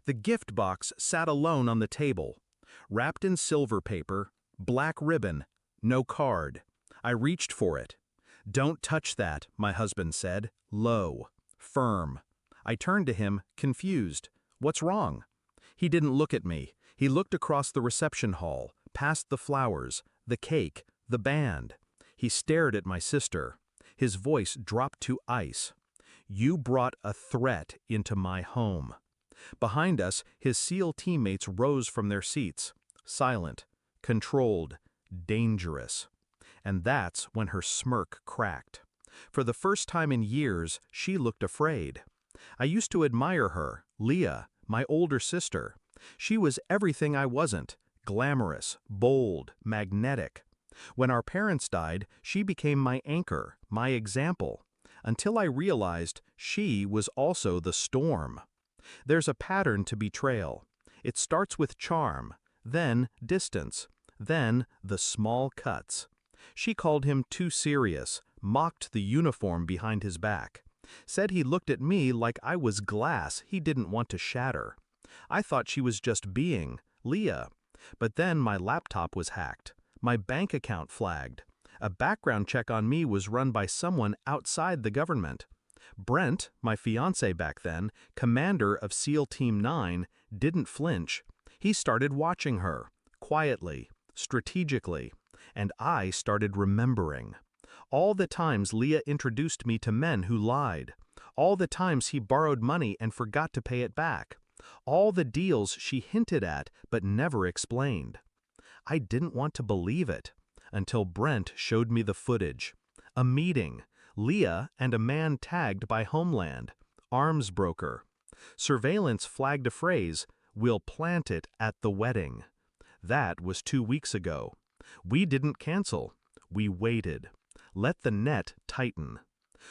The gift box sat alone on the table, wrapped in silver paper, black ribbon, no card. I reached for it. "Don't touch that," my husband said, low, firm. I turned to him, confused. "What's wrong?" He didn't look at me. He looked across the reception hall, past the flowers, the cake, the band. He stared at my sister. His voice dropped to ice. "You brought a threat into my home." Behind us, his SEAL teammates rose from their seats, silent, controlled, dangerous. And that's when her smirk cracked. For the first time in years, she looked afraid. I used to admire her, Leah, my older sister. She was everything I wasn't, glamorous, bold, magnetic. When our parents died, she became my anchor, my example, until I realized she was also the storm. There's a pattern to betrayal. It starts with charm, then distance, then the small cuts. She called him too serious, mocked the uniform behind his back, said he looked at me like I was glass he didn't want to shatter. I thought she was just being Leah. But then my laptop was hacked, my bank account flagged. A background check on me was run by someone outside the government. Brent, my fiancé back then, commander of SEAL Team 9, didn't flinch. He started watching her, quietly, strategically, and I started remembering. All the times Leah introduced me to men who lied. All the times he borrowed money and forgot to pay it back. All the deals she hinted at but never explained. I didn't want to believe it, until Brent showed me the footage. A meeting, Leah and a man tagged by Homeland, arms broker. Surveillance flagged a phrase, "We'll plant it at the wedding." That was 2 weeks ago. We didn't cancel. We waited. Let the net tighten.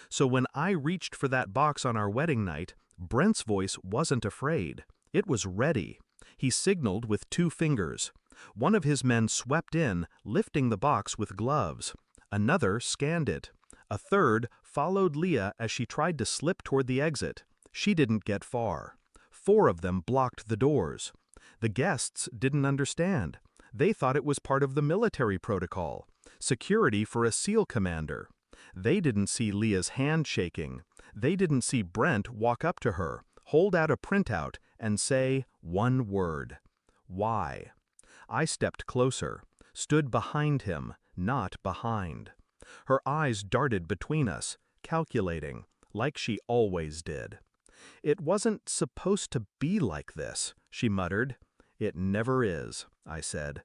So when I reached for that box on our wedding night, Brent's voice wasn't afraid. It was ready. He signaled with 2 fingers. One of his men swept in, lifting the box with gloves. Another scanned it. A third followed Leah as she tried to slip toward the exit. She didn't get far. 4 of them blocked the doors. The guests didn't understand. They thought it was part of the military protocol, security for a SEAL commander. They didn't see Leah's hand shaking. They didn't see Brent walk up to her, hold out a printout, and say one word: "Why?" I stepped closer, stood behind him, not behind. Her eyes darted between us, calculating, like she always did. "It wasn't supposed to be like this," she muttered. "It never is," I said.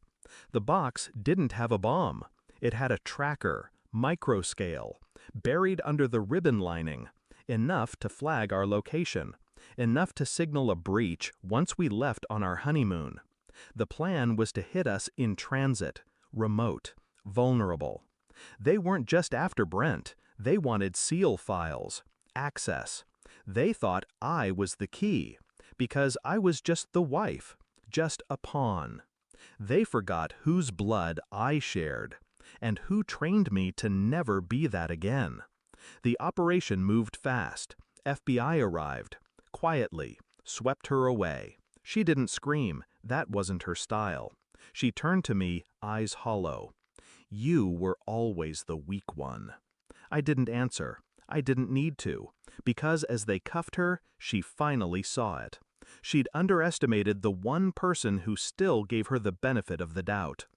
The box didn't have a bomb. It had a tracker, microscale, buried under the ribbon lining, enough to flag our location, enough to signal a breach once we left on our honeymoon. The plan was to hit us in transit, remote, vulnerable. They weren't just after Brent. They wanted SEAL files, access. They thought I was the key, because I was just the wife, just a pawn. They forgot whose blood I shared, and who trained me to never be that again. The operation moved fast. FBI arrived, quietly, swept her away. She didn't scream. That wasn't her style. She turned to me, eyes hollow. "You were always the weak one." I didn't answer. I didn't need to, because as they cuffed her, she finally saw it. She'd underestimated the one person who still gave her the benefit of the doubt.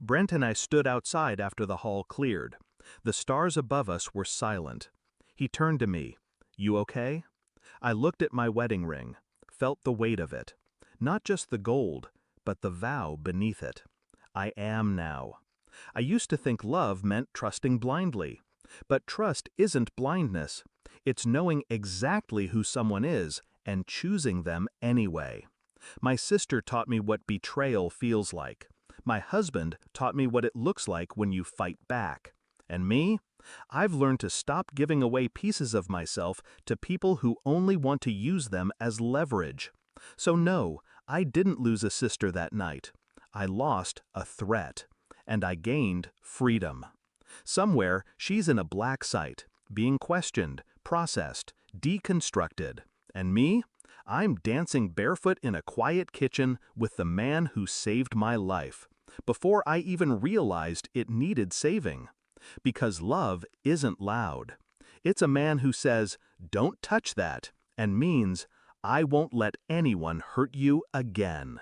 Brent and I stood outside after the hall cleared. The stars above us were silent. He turned to me. "You okay?" I looked at my wedding ring, felt the weight of it. Not just the gold, but the vow beneath it. I am now. I used to think love meant trusting blindly. But trust isn't blindness. It's knowing exactly who someone is and choosing them anyway. My sister taught me what betrayal feels like. My husband taught me what it looks like when you fight back. And me? I've learned to stop giving away pieces of myself to people who only want to use them as leverage. So no, I didn't lose a sister that night. I lost a threat, and I gained freedom. Somewhere, she's in a black site, being questioned, processed, deconstructed. And me? I'm dancing barefoot in a quiet kitchen with the man who saved my life, before I even realized it needed saving. Because love isn't loud. It's a man who says, "Don't touch that," and means, "I won't let anyone hurt you again."